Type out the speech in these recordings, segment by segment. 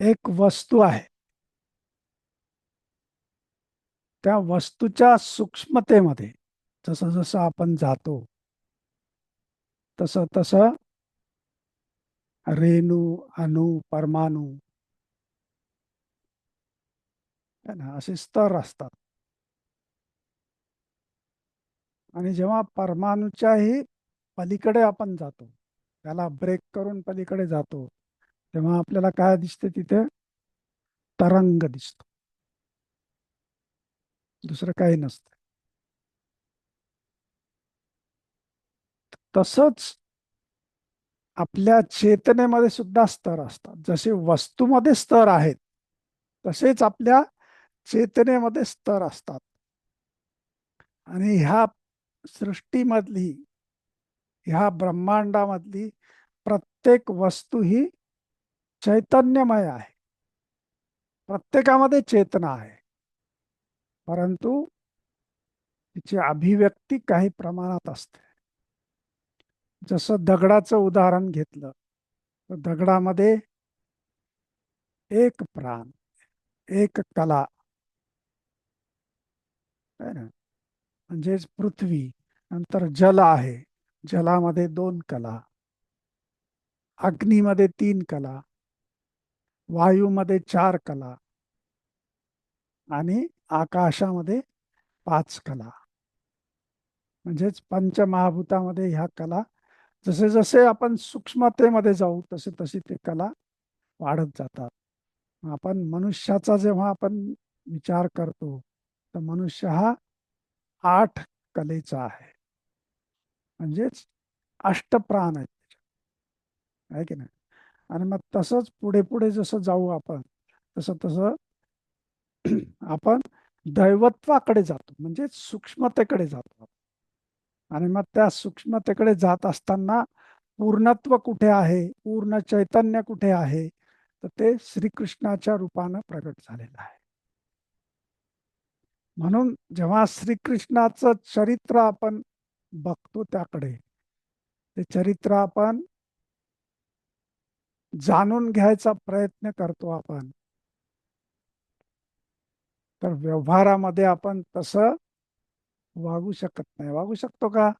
एक वस्तू आहे. त्या वस्तूच्या सूक्ष्मतेमध्ये जसं जसं आपण जातो, तसं तसं रेणू, अणू, परमाणू है ना, असे स्तर असतात. आणि जेव्हा परमाणूच्याही पलीकडे आपण जातो, त्याला ब्रेक करून पलीकडे जातो, तेव्हा आपल्याला काय दिसते तिथे? तरंग दिसतो. दुसरं काही नसतं. तसंच आपल्या चेतनेमध्ये सुद्धा स्तर असतात. जसे वस्तूमध्ये स्तर आहेत, तसेच आपल्या चेतनेमध्ये स्तर असतात. आणि ह्या सृष्टीमधली, ह्या ब्रह्मांडामधली प्रत्येक वस्तू ही चैतन्यमय आहे. प्रत्येकामध्ये चेतना आहे, परंतु तिची अभिव्यक्ती काही प्रमाणात असते. जसं दगडाचं उदाहरण घेतलं, तर दगडामध्ये एक प्राण, एक कला आहे ना, म्हणजेच पृथ्वी. नंतर जल आहे, जलामध्ये दोन कला, अग्नीमध्ये तीन कला, वायूमध्ये चार कला आणि आकाशामध्ये पाच कला. म्हणजेच पंचमहाभूतामध्ये ह्या कला, जसे जसे आपण सूक्ष्मतेमध्ये जाऊ तसे तशी ते कला वाढत जातात. आपण मनुष्याचा जेव्हा आपण विचार करतो, तर मनुष्य हा आठ कलेचा आहे. म्हणजेच अष्टप्राण आहेत, आहे की नाही? आणि मग तसंच पुढे पुढे जसं जाऊ आपण, तसं तसं आपण दैवत्वाकडे जातो, म्हणजे सूक्ष्मतेकडे जातो. आणि मग त्या सूक्ष्मतेकडे जात असताना पूर्णत्व कुठे आहे, पूर्ण चैतन्य कुठे आहे, तर ते श्रीकृष्णाच्या रूपानं प्रगट झालेलं आहे. म्हणून जेव्हा श्रीकृष्णाचं चरित्र आपण बघतो, त्याकडे ते चरित्र आपण जाणून घ्यायचा प्रयत्न करतो आपण, तर व्यवहारामध्ये आपण तसं वागू शकत नाही. वागू शकतो का?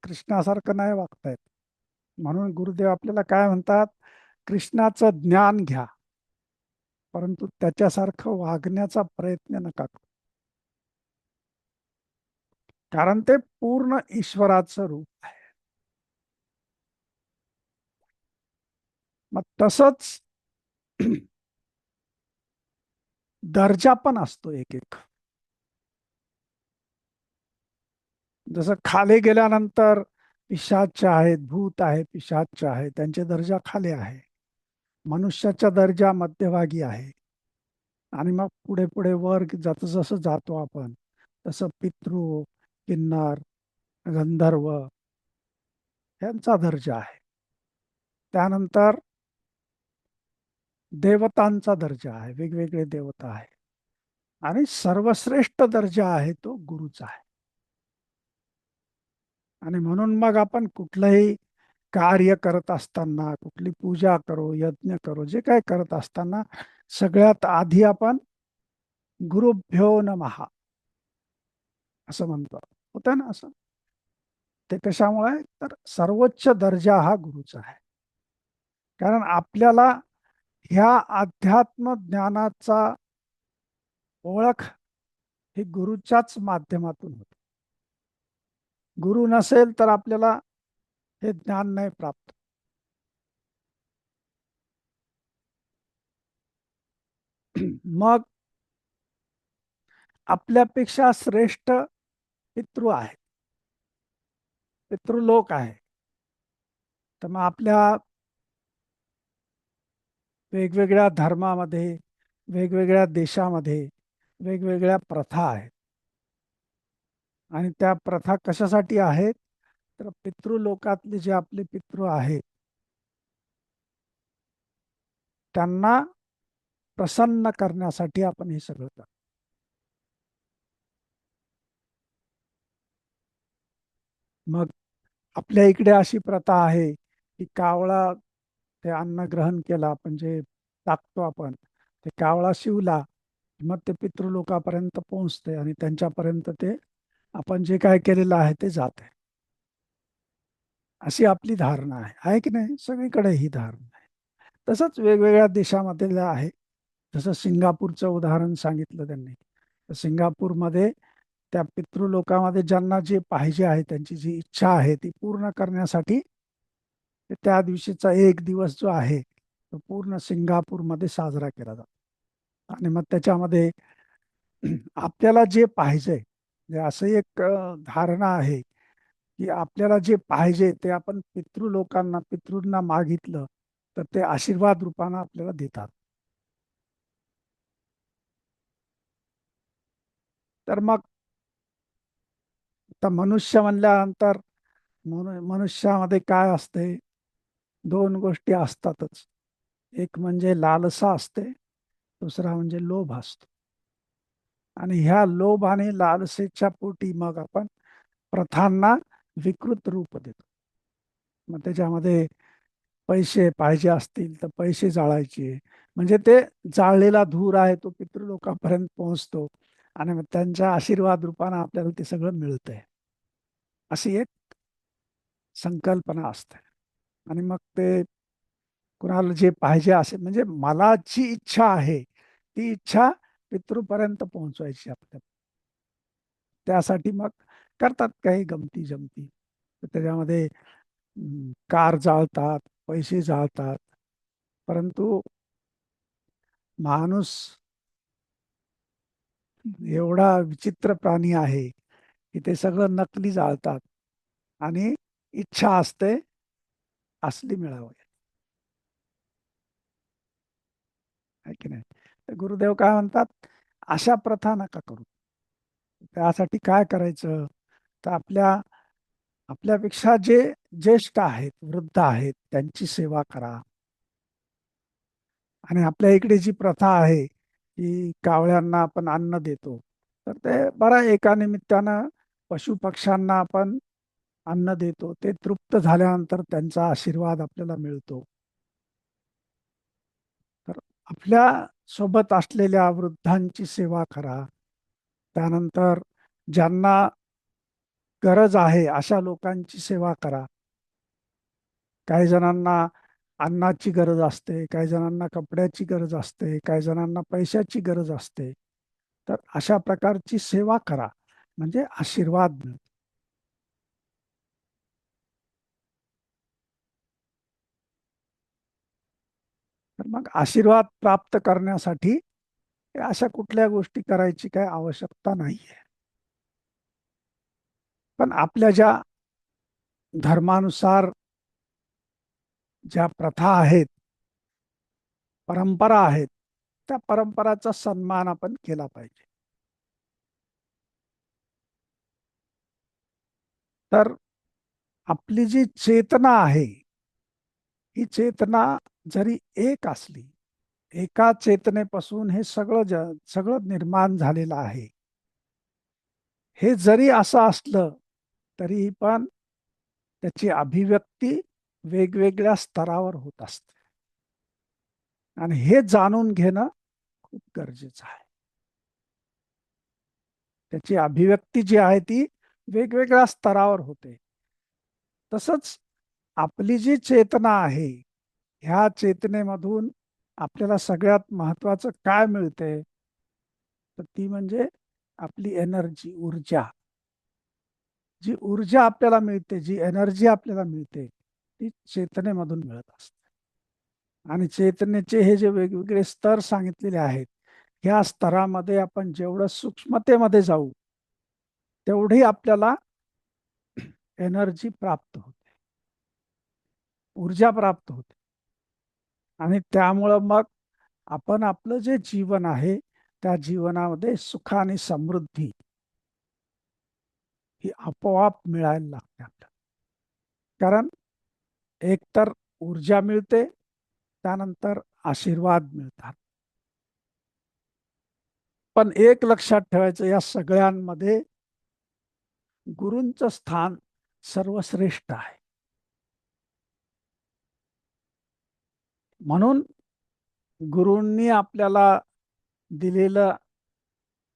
कृष्णासारखं नाही वागता येत. म्हणून गुरुदेव आपल्याला काय म्हणतात? कृष्णाचं ज्ञान घ्या, परंतु त्याच्यासारखं वागण्याचा प्रयत्न नका करू. कारण ते पूर्ण ईश्वराचं रूप आहे. मग तसंच दर्जा पण असतो एक एक. जसं खाली गेल्यानंतर पिशाच्च आहेत, भूत आहे, पिशाच्च आहे, त्यांचे दर्जा खाली आहे. मनुष्याचा दर्जा मध्यभागी आहे. आणि मग पुढे पुढे वर जसं जसं जातो आपण, तसं पितृ, किन्नर, गंधर्व यांचा दर्जा आहे. त्यानंतर देवतांचा दर्जा आहे, वेगवेगळे देवता आहे. आणि सर्वश्रेष्ठ दर्जा आहे तो गुरुचा आहे. आणि म्हणून मग आपण कुठलंही कार्य करत असताना, कुठली पूजा करो, यज्ञ करो, जे काय करत असताना, सगळ्यात आधी आपण गुरुभ्यो नमः असं म्हणतो. होतं ना असं? ते कशामुळे? तर सर्वोच्च दर्जा हा गुरुचा आहे. कारण आपल्याला ह्या अध्यात्म ज्ञानाचा ओळख ही गुरुच्याच माध्यमातून होते. गुरु नसेल तर आपल्याला हे ज्ञान नाही प्राप्त. मग आपल्यापेक्षा श्रेष्ठ पितृ आहे, पितृलोक आहे. तर मग आपल्या वेगवेगळ्या धर्मामध्ये, वेगवेगळ्या देशामध्ये वेगवेगळ्या प्रथा आहेत. आणि त्या प्रथा कशासाठी आहेत? तर पितृलोकातले जे आपले पितृ आहेत, त्यांना प्रसन्न करण्यासाठी आपण हे सगळं करतो. मग आपल्या इकडे अशी प्रथा आहे की कावळा ते अन्न ग्रहण केला म्हणजे टाकतो आपण, ते कावळा शिवला मग ते पितृलोकापर्यंत पोहोचते आणि त्यांच्यापर्यंत ते आपण जे काय केलेलं आहे ते जात आहे. अशी आपली धारणा आहे की नाही? सगळीकडे ही धारणा आहे. तसंच वेगवेगळ्या देशामध्ये आहे. जसं सिंगापूरचं उदाहरण सांगितलं त्यांनी, तर सिंगापूरमध्ये त्या पितृलोकामध्ये ज्यांना जे पाहिजे आहे, त्यांची जी इच्छा आहे ती पूर्ण करण्यासाठी ते त्या दिवशीचा एक दिवस जो आहे तो पूर्ण सिंगापूरमध्ये साजरा केला जातो. आणि मग त्याच्यामध्ये आपल्याला जे पाहिजे, म्हणजे असं एक धारणा आहे की आपल्याला जे पाहिजे ते आपण पितृंना मागितलं तर ते आशीर्वाद रूपानं आपल्याला देतात. तर मग आता मनुष्य म्हणल्यानंतर मनुष्यामध्ये काय असते? दोन गोष्टी असतातच. एक म्हणजे लालसा असते, दुसरा म्हणजे लोभ असतो. आणि ह्या लोभ आणि लालसेच्या पोटी मग आपण प्रथांना विकृत रूप देतो. मग त्याच्यामध्ये पैसे पाहिजे असतील तर पैसे जाळायचे, म्हणजे ते जाळलेला धूर आहे तो पितृलोकापर्यंत पोहोचतो आणि मग त्यांच्या आशीर्वाद रूपानं आपल्याला ते सगळं मिळतंय. अशी एक संकल्पना असते. आणि मग ते कुणाला जे पाहिजे असेल, म्हणजे मला जी इच्छा आहे ती इच्छा पितृपर्यंत पोहोचवायची आपल्याला. त्यासाठी मग करतात काही गमती जमती. त्याच्यामध्ये कार जाळतात, पैसे जाळतात. परंतु माणूस एवढा विचित्र प्राणी आहे की ते सगळं नकली जाळतात आणि इच्छा असते असली मिळावी. आहे की नाही? तर गुरुदेव काय म्हणतात, अशा प्रथा नका करू. त्यासाठी काय करायचं, तर आपल्यापेक्षा जे ज्येष्ठ आहेत, वृद्ध आहेत, त्यांची सेवा करा. आणि आपल्या इकडे जी प्रथा आहे की कावळ्यांना आपण अन्न देतो, तर ते बरं, एका निमित्तानं पशु पक्ष्यांना आपण अन्न देतो, ते तृप्त झाल्यानंतर त्यांचा आशीर्वाद आपल्याला मिळतो. तर आपल्या सोबत असलेल्या वृद्धांची सेवा करा. त्यानंतर ज्यांना गरज आहे अशा लोकांची सेवा करा. काही जणांना अन्नाची गरज असते, काही जणांना कपड्याची गरज असते, काही जणांना पैशाची गरज असते. तर अशा प्रकारची सेवा करा, म्हणजे आशीर्वाद मिळतो. तर मग आशीर्वाद प्राप्त करण्यासाठी अशा कुठल्या गोष्टी करायची काय आवश्यकता नाहीये. पण आपल्या ज्या धर्मानुसार ज्या प्रथा आहेत, परंपरा आहेत, त्या परंपराचा सन्मान आपण केला पाहिजे. तर आपली जी चेतना आहे, ही चेतना जरी एक असली, एका चेतनेपासून हे सगळं निर्माण झालेलं आहे, हे जरी असं असलं तरी पण त्याची अभिव्यक्ती वेगवेगळ्या स्तरावर होत असते. आणि हे जाणून घेणं खूप गरजेचं आहे. त्याची अभिव्यक्ती जी आहे ती वेगवेगळ्या स्तरावर होते. तसंच आपली जी चेतना आहे, ह्या चेतनेमधून आपल्याला सगळ्यात महत्वाचं काय मिळते, तर ती म्हणजे आपली एनर्जी, ऊर्जा. जी ऊर्जा आपल्याला मिळते, जी एनर्जी आपल्याला मिळते, ती चेतनेमधून मिळत असते. आणि चेतनेचे हे जे वेगवेगळे स्तर सांगितलेले आहेत, ह्या स्तरामध्ये आपण जेवढं सूक्ष्मतेमध्ये जाऊ तेवढी आपल्याला एनर्जी प्राप्त होते, ऊर्जा प्राप्त होते. आणि त्यामुळं मग आपण आपलं जे जीवन आहे त्या जीवनामध्ये सुख आणि समृद्धी ही आपोआप मिळायला लागते आपल्याला. कारण एक तर ऊर्जा मिळते, त्यानंतर आशीर्वाद मिळतात. पण एक लक्षात ठेवायचं, या सगळ्यांमध्ये गुरूंचं स्थान सर्वश्रेष्ठ आहे. म्हणून गुरूंनी आपल्याला दिलेलं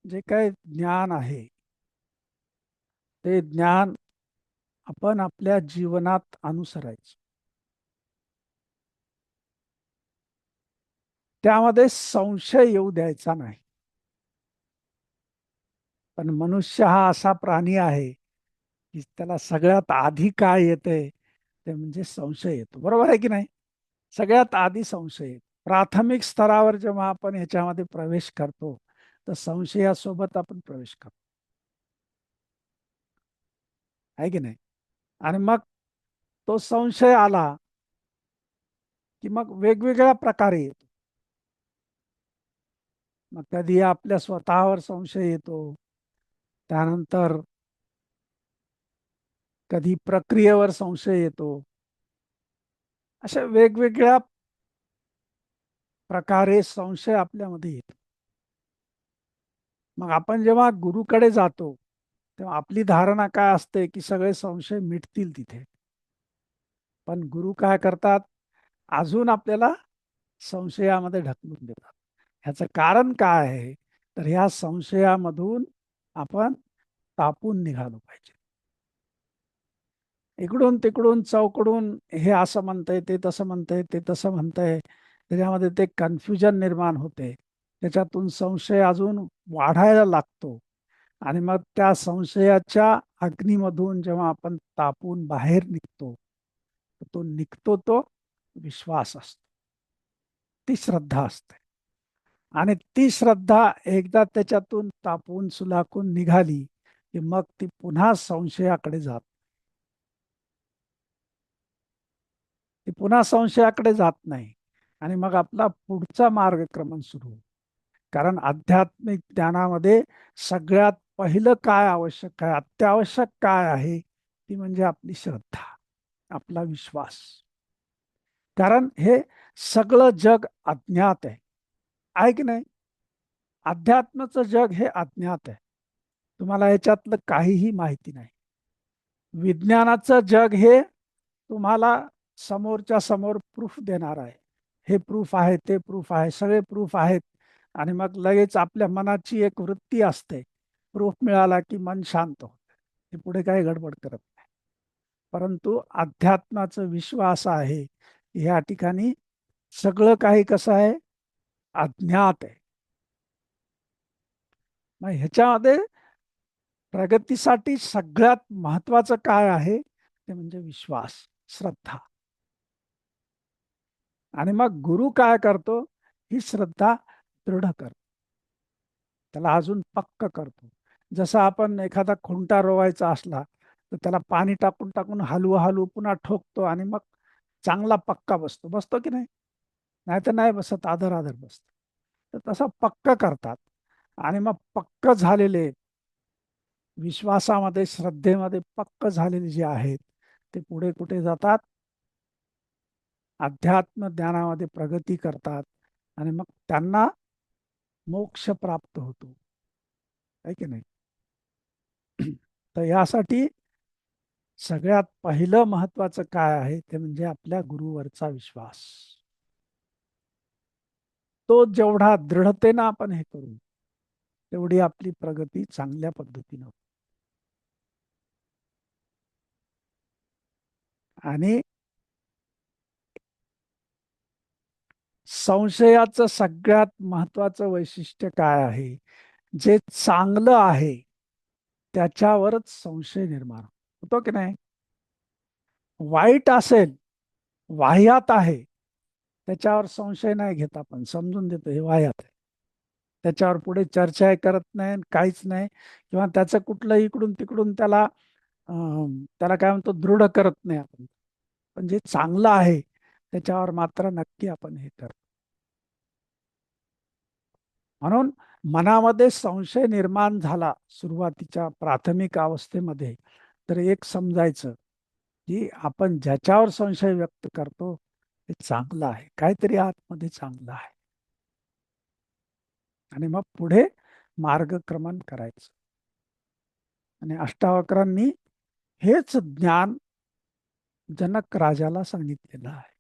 जे काही ज्ञान आहे ते ज्ञान आपण आपल्या जीवनात अनुसरायचं. त्यामध्ये संशय येऊ द्यायचा नाही. पण मनुष्य हा असा प्राणी आहे की त्याला सगळ्यात आधी काय येतंय ते म्हणजे संशय येतो. बरोबर आहे की नाही? सगळ्यात आधी संशय येतो. प्राथमिक स्तरावर जेव्हा आपण ह्याच्यामध्ये प्रवेश करतो तर संशयासोबत आपण प्रवेश करतो, आहे की नाही? आणि मग तो संशय आला की मग वेगवेगळ्या प्रकारे येतो. मग कधी आपल्या स्वतःवर संशय येतो, त्यानंतर कधी प्रक्रियेवर संशय येतो. अशा वेगवेगळ्या प्रकारे संशय आपल्यामध्ये येतो. मग आपण जेव्हा गुरुकडे जातो तेव्हा आपली धारणा काय असते की सगळे संशय मिटतील तिथे. पण गुरु काय करतात, अजून आपल्याला संशयामध्ये ढकलून देतात. ह्याचं कारण काय आहे, तर ह्या संशयामधून आपण तापून निघालो पाहिजे. इकडून तिकडून चौकडून हे असं म्हणतंय, ते तसं म्हणतंय, ते तसं म्हणतंय, त्याच्यामध्ये ते कन्फ्युजन निर्माण होते. त्याच्यातून संशय अजून वाढायला लागतो. आणि मग त्या संशयाच्या अग्नीमधून जेव्हा आपण तापून बाहेर निघतो, तो निघतो तो विश्वास असतो, ती श्रद्धा असते. आणि ती श्रद्धा एकदा त्याच्यातून तापून सुलाखून निघाली की मग ती पुन्हा संशयाकडे जात, ती पुन्हा संशयाकडे जात नाही. आणि मग आपला पुढचा मार्गक्रमण सुरू होतो. कारण आध्यात्मिक ज्ञानामध्ये सगळ्यात पहिलं काय आवश्यक आहे, अत्यावश्यक काय आहे, ती म्हणजे आपली श्रद्धा, आपला विश्वास. कारण हे सगळं जग अज्ञात आहे की नाही? अध्यात्माचं जग हे अज्ञात आहे. तुम्हाला याच्यातलं काहीही माहिती नाही. विज्ञानाचं जग हे तुम्हाला समोरच्या समोर प्रूफ देणार आहे. हे प्रूफ आहे, ते प्रूफ आहे, सगळे प्रूफ आहेत. आणि मग लगेच आपल्या मनाची एक वृत्ती असते, प्रूफ मिळाला की मन शांत होते, ते पुढे काही गडबड करत नाही. परंतु अध्यात्माचा विश्वास आहे, या ठिकाणी सगळं काही कसं आहे, अज्ञात आहे. मग ह्याच्यामध्ये प्रगतीसाठी सगळ्यात महत्वाचं काय आहे, ते म्हणजे विश्वास, श्रद्धा. आणि मग गुरु काय करतो, ही श्रद्धा दृढ करतो, त्याला अजून पक्क करतो. जसं आपण एखादा खुंटा रोवायचा असला तर त्याला पाणी टाकून टाकून हलवू हलवू पुन्हा ठोकतो आणि मग चांगला पक्का बसतो. बसतो की नाही? नाही तर नाही बसत, आधर आधर बसतो. तर तसं पक्क करतात. आणि मग पक्क झालेले, विश्वासामध्ये श्रद्धेमध्ये पक्क झालेले जे आहेत ते पुढे कुठे जातात, अध्यात्म ज्ञानामध्ये प्रगती करतात. आणि मग त्यांना मोक्ष प्राप्त होतो, आहे की नाही? तर यासाठी सगळ्यात पहिलं महत्वाचं काय आहे, ते म्हणजे आपल्या गुरुवरचा विश्वास. तो जेवढा दृढतेनं आपण हे करू तेवढी आपली प्रगती चांगल्या पद्धतीनं होते. आणि संशयाचं सगळ्यात महत्वाचं वैशिष्ट्य काय आहे, जे चांगलं आहे त्याच्यावरच संशय निर्माण होतो की नाही? वाईट असेल, वाह्यात आहे, त्याच्यावर संशय नाही घेत, आपण समजून देतो हे वाह्यात आहे, त्याच्यावर पुढे चर्चा करत नाही, काहीच नाही. किंवा त्याचं कुठलं इकडून तिकडून त्याला त्याला काय म्हणतो, दृढ करत नाही आपण. पण जे चांगलं आहे त्याच्यावर मात्र नक्की आपण हे करतो. म्हणून मनामध्ये संशय निर्माण झाला सुरुवातीच्या प्राथमिक अवस्थेमध्ये, तर एक समजायचं की आपण ज्याच्यावर संशय व्यक्त करतो ते चांगलं आहे, काहीतरी आतमध्ये चांगलं आहे. आणि मग पुढे मार्गक्रमण करायचं. आणि अष्टावक्रांनी हेच ज्ञान जनक राजाला सांगितलेलं आहे.